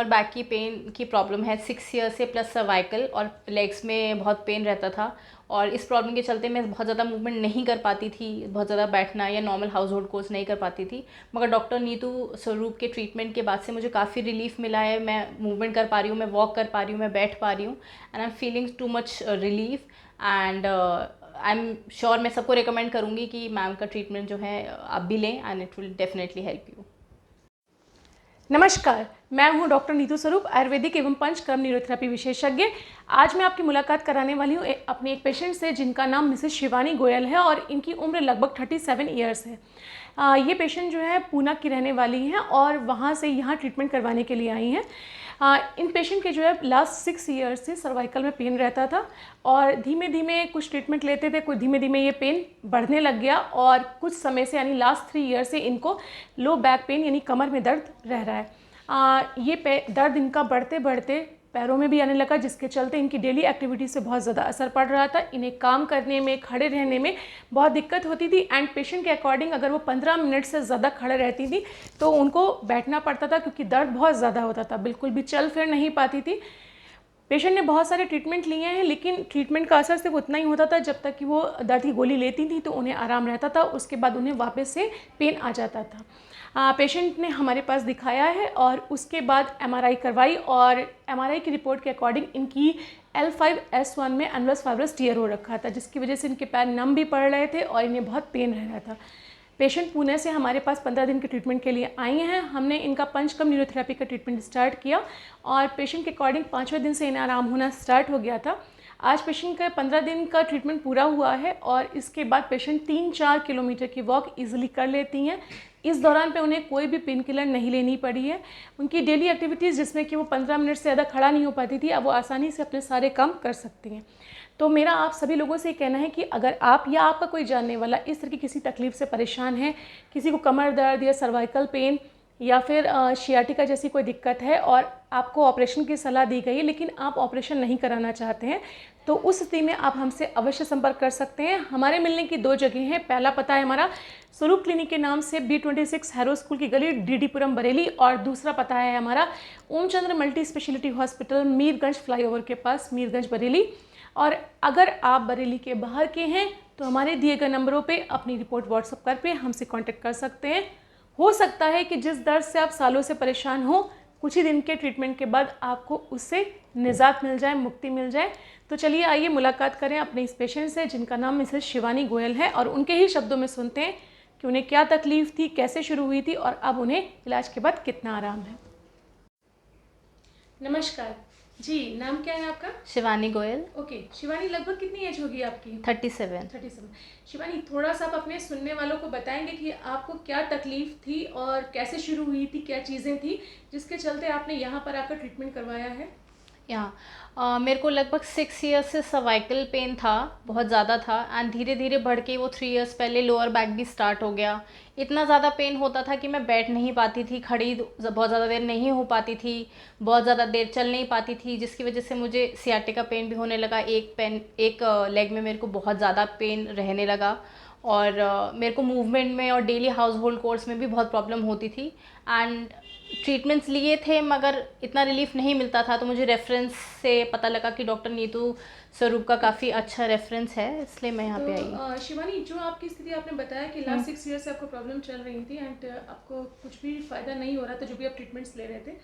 Lower back की pen की problem है 6 ईयर से, प्लस सर्वाइकल और लेग्स में बहुत पेन रहता था। और इस प्रॉब्लम के चलते मैं बहुत ज़्यादा मूवमेंट नहीं कर पाती थी, बहुत ज़्यादा बैठना या नॉर्मल हाउस होल्ड कोर्स नहीं कर पाती थी। मगर डॉक्टर नीतू स्वरूप के ट्रीटमेंट के बाद से मुझे काफ़ी रिलीफ मिला है। मैं मूवमेंट कर पा रही हूँ, मैं वॉक कर पा रही हूँ, मैं बैठ पा रही हूँ, and I am feeling too much relief. And I am sure मैं सबको रिकमेंड करूँगी कि मैम का ट्रीटमेंट जो है आप भी लें, and it will definitely help you. नमस्कार, मैं हूं डॉक्टर नीतू स्वरूप, आयुर्वेदिक एवं पंचकर्म न्यूरोथेरेपी विशेषज्ञ। आज मैं आपकी मुलाकात कराने वाली हूं अपने एक पेशेंट से जिनका नाम मिसेस शिवानी गोयल है और इनकी उम्र लगभग 37 ईयर्स है। ये पेशेंट जो है पूना की रहने वाली हैं और वहां से यहाँ ट्रीटमेंट करवाने के लिए आई हैं। इन पेशेंट के जो है लास्ट 6 ईयर्स से सर्वाइकल में पेन रहता था और धीमे धीमे कुछ ट्रीटमेंट लेते थे, कुछ धीमे धीमे ये पेन बढ़ने लग गया और कुछ समय से यानी लास्ट 3 ईयर से इनको लो बैक पेन यानी कमर में दर्द रह रहा है। ये दर्द इनका बढ़ते बढ़ते पैरों में भी आने लगा, जिसके चलते इनकी डेली एक्टिविटी से बहुत ज़्यादा असर पड़ रहा था। इन्हें काम करने में, खड़े रहने में बहुत दिक्कत होती थी एंड पेशेंट के अकॉर्डिंग अगर वो 15 मिनट से ज़्यादा खड़े रहती थी तो उनको बैठना पड़ता था क्योंकि दर्द बहुत ज़्यादा होता था, बिल्कुल भी चल फिर नहीं पाती थी। पेशेंट ने बहुत सारे ट्रीटमेंट लिए हैं लेकिन ट्रीटमेंट का असर सिर्फ उतना ही होता था जब तक कि वो दर्द की गोली लेती थी तो उन्हें आराम रहता था, उसके बाद उन्हें वापस से पेन आ जाता था। पेशेंट ने हमारे पास दिखाया है और उसके बाद एमआरआई करवाई और एमआरआई की रिपोर्ट के अकॉर्डिंग इनकी L5-S1 में एनवलस फाइब्रस टीयर हो रखा था, जिसकी वजह से इनके पैर नम भी पड़ रहे थे और इन्हें बहुत पेन रह रहा था। पेशेंट पुणे से हमारे पास 15 दिन के ट्रीटमेंट के लिए आई हैं। हमने इनका पंचकर्म न्यूरोथेरेपी का ट्रीटमेंट स्टार्ट किया और पेशेंट के अकॉर्डिंग 5वें दिन से इन्हें आराम होना स्टार्ट हो गया था। आज पेशेंट का 15 दिन का ट्रीटमेंट पूरा हुआ है और इसके बाद पेशेंट 3-4 किलोमीटर की वॉक ईजिली कर लेती हैं। इस दौरान पे उन्हें कोई भी पेन किलर नहीं लेनी पड़ी है। उनकी डेली एक्टिविटीज़ जिसमें कि वो 15 मिनट से ज़्यादा खड़ा नहीं हो पाती थी, अब वो आसानी से अपने सारे काम कर सकती हैं। तो मेरा आप सभी लोगों से कहना है कि अगर आप या आपका कोई जानने वाला इस तरह की किसी तकलीफ से परेशान है, किसी को कमर दर्द या सर्वाइकल पेन या फिर शियाटिका जैसी कोई दिक्कत है और आपको ऑपरेशन की सलाह दी गई है लेकिन आप ऑपरेशन नहीं कराना चाहते हैं, तो उस स्थिति में आप हमसे अवश्य संपर्क कर सकते हैं। हमारे मिलने की 2 जगह हैं। पहला पता है हमारा स्वरूप क्लिनिक के नाम से B26 हैरो स्कूल की गली DD पुरम बरेली, और दूसरा पता है हमारा Omchandra multi speciality hospital Mirganj flyover के पास, मीरगंज बरेली। और अगर आप बरेली के बाहर के हैं तो हमारे दिए गए नंबरों पे अपनी रिपोर्ट व्हाट्सएप करके हमसे कांटेक्ट कर सकते हैं। हो सकता है कि जिस दर्द से आप सालों से परेशान हो, कुछ ही दिन के ट्रीटमेंट के बाद आपको उससे निजात मिल जाए, मुक्ति मिल जाए। तो चलिए आइए मुलाकात करें अपने इस पेशेंट से जिनका नाम मिसेस शिवानी गोयल है और उनके ही शब्दों में सुनते हैं कि उन्हें क्या तकलीफ थी, कैसे शुरू हुई थी और अब उन्हें इलाज के बाद कितना आराम है। नमस्कार जी, नाम क्या है आपका? शिवानी गोयल। ओके शिवानी, लगभग कितनी एज होगी आपकी? 37। शिवानी, थोड़ा सा आप अपने सुनने वालों को बताएंगे कि आपको क्या तकलीफ थी और कैसे शुरू हुई थी, क्या चीज़ें थी जिसके चलते आपने यहाँ पर आकर ट्रीटमेंट करवाया है? मेरे को लगभग 6 ईयर्स से सर्वाइकल पेन था, बहुत ज़्यादा था, एंड धीरे धीरे बढ़ के वो 3 ईयर्स पहले लोअर बैक भी स्टार्ट हो गया। इतना ज़्यादा पेन होता था कि मैं बैठ नहीं पाती थी, खड़ी बहुत ज़्यादा देर नहीं हो पाती थी, बहुत ज़्यादा देर चल नहीं पाती थी, जिसकी वजह से मुझे सियाटिका पेन भी होने लगा। एक लेग में मेरे को बहुत ज़्यादा पेन रहने लगा और मेरे को मूवमेंट में और डेली हाउस होल्ड कोर्स में भी बहुत प्रॉब्लम होती थी। एंड ट्रीटमेंट्स लिए थे मगर इतना रिलीफ नहीं मिलता था, तो मुझे रेफरेंस से पता लगा कि डॉक्टर नीतू स्वरूप का काफ़ी अच्छा रेफरेंस है, इसलिए मैं यहाँ पे आई। शिवानी, जो आपकी स्थिति आपने बताया कि लास्ट 6 ईयर से आपको प्रॉब्लम चल रही थी एंड आपको कुछ भी फ़ायदा नहीं हो रहा था जो भी आप ट्रीटमेंट्स ले रहे थे,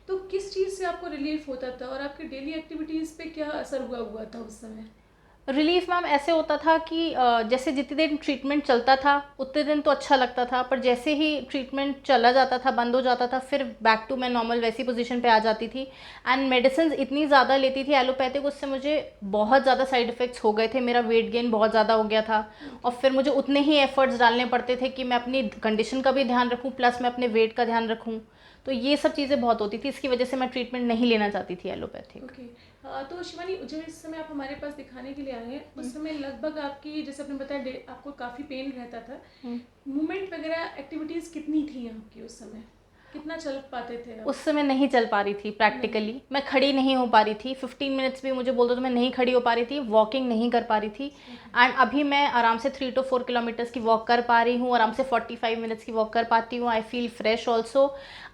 तो किस चीज़ से आपको रिलीफ होता था और आपकी डेली एक्टिविटीज़ पे क्या असर हुआ था उस समय? रिलीफ मैम ऐसे होता था कि जैसे जितने दिन ट्रीटमेंट चलता था उतने दिन तो अच्छा लगता था, पर जैसे ही ट्रीटमेंट चला जाता था, बंद हो जाता था, फिर बैक टू मैं नॉर्मल वैसी पोजीशन पे आ जाती थी। एंड मेडिसिन इतनी ज़्यादा लेती थी एलोपैथिक, उससे मुझे बहुत ज़्यादा साइड इफ़ेक्ट्स हो गए थे। मेरा वेट गेन बहुत ज़्यादा हो गया था और फिर मुझे उतने ही एफर्ट्स डालने पड़ते थे कि मैं अपनी कंडीशन का भी ध्यान रखूँ प्लस मैं अपने वेट का ध्यान रखूँ। तो ये सब चीज़ें बहुत होती थी, इसकी वजह से मैं ट्रीटमेंट नहीं लेना चाहती थी एलोपैथिक। ओके तो शिवानी, जो इस समय आप हमारे पास दिखाने के लिए आए हैं उस समय लगभग आपकी, जैसे आपने बताया, आपको काफ़ी पेन रहता था, मूवमेंट वगैरह एक्टिविटीज़ कितनी थी आपकी उस समय? कितना चल पाते थे आप? उस समय नहीं चल पा रही थी प्रैक्टिकली, मैं खड़ी नहीं हो पा रही थी, 15 मिनट्स भी मुझे बोल दो तो मैं नहीं खड़ी हो पा रही थी, वॉकिंग नहीं कर पा रही थी। एंड अभी मैं आराम से 3 to 4 किलोमीटर्स की वॉक कर पा रही हूँ, आराम से 45 मिनट्स की वॉक कर पाती हूँ। I feel fresh also.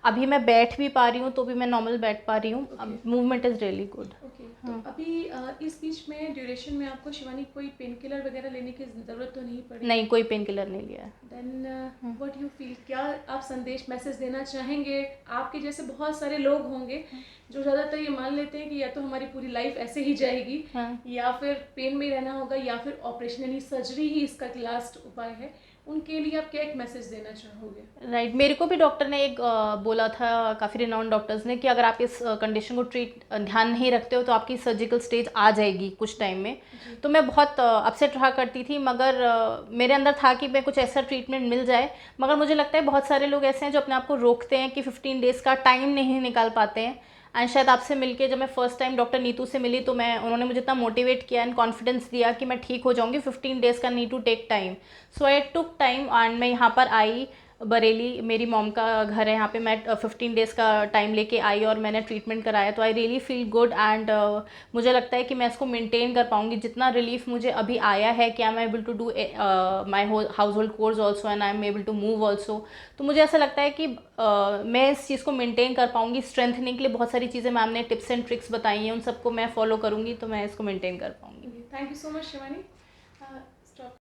अभी मैं बैठ भी पा रही हूँ तो भी मैं नॉर्मल बैठ पा रही हूँ। अब movement is really good. Okay, तो अभी इस बीच में ड्यूरेशन में आपको शिवानी कोई पेन किलर वगैरह लेने की ज़रूरत तो नहीं पड़ी? नहीं, कोई पेन किलर नहीं लिया है। देन व्हाट यू फील, क्या आप संदेश मैसेज देना चाहेंगे? आपके जैसे बहुत सारे लोग होंगे जो ज़्यादातर ये मान लेते हैं कि या तो हमारी पूरी लाइफ ऐसे ही जाएगी, या फिर पेन में ही रहना होगा, या फिर ऑपरेशन यानी सर्जरी ही इसका लास्ट उपाय है। उनके लिए आप क्या एक मैसेज देना चाहोगे? राइट, मेरे को भी डॉक्टर ने एक बोला था, काफ़ी रिनाउंड डॉक्टर्स ने, कि अगर आप इस कंडीशन को ध्यान नहीं रखते हो तो आपकी सर्जिकल स्टेज आ जाएगी कुछ टाइम में। तो मैं बहुत अपसेट रहा करती थी, मगर मेरे अंदर था कि मैं कुछ ऐसा ट्रीटमेंट मिल जाए। मगर मुझे लगता है बहुत सारे लोग ऐसे हैं जो अपने आप को रोकते हैं कि 15 डेज़ का टाइम नहीं निकाल पाते हैं। एंड शायद आपसे मिलके, जब मैं फर्स्ट टाइम डॉक्टर नीतू से मिली तो उन्होंने मुझे इतना मोटिवेट किया एंड कॉन्फिडेंस दिया कि मैं ठीक हो जाऊंगी, 15 डेज़ का need to take time. So I took time and मैं यहाँ पर आई बरेली, मेरी मॉम का घर है यहाँ पे। मैं 15 डेज़ का टाइम लेके आई और मैंने ट्रीटमेंट कराया। तो I really feel good and मुझे लगता है कि मैं इसको मेंटेन कर पाऊँगी। जितना रिलीफ मुझे अभी आया है कि I am able to do my household course also and I am able to move also, तो मुझे ऐसा लगता है कि मैं इस चीज़ को मेंटेन कर पाऊँगी। स्ट्रेंथनिंग के लिए बहुत सारी चीज़ें मैम ने टिप्स एंड ट्रिक्स बताई हैं, उन सबको मैं फॉलो करूँगी तो मैं इसको मेंटेन कर पाऊँगी। Thank you so much Shivani.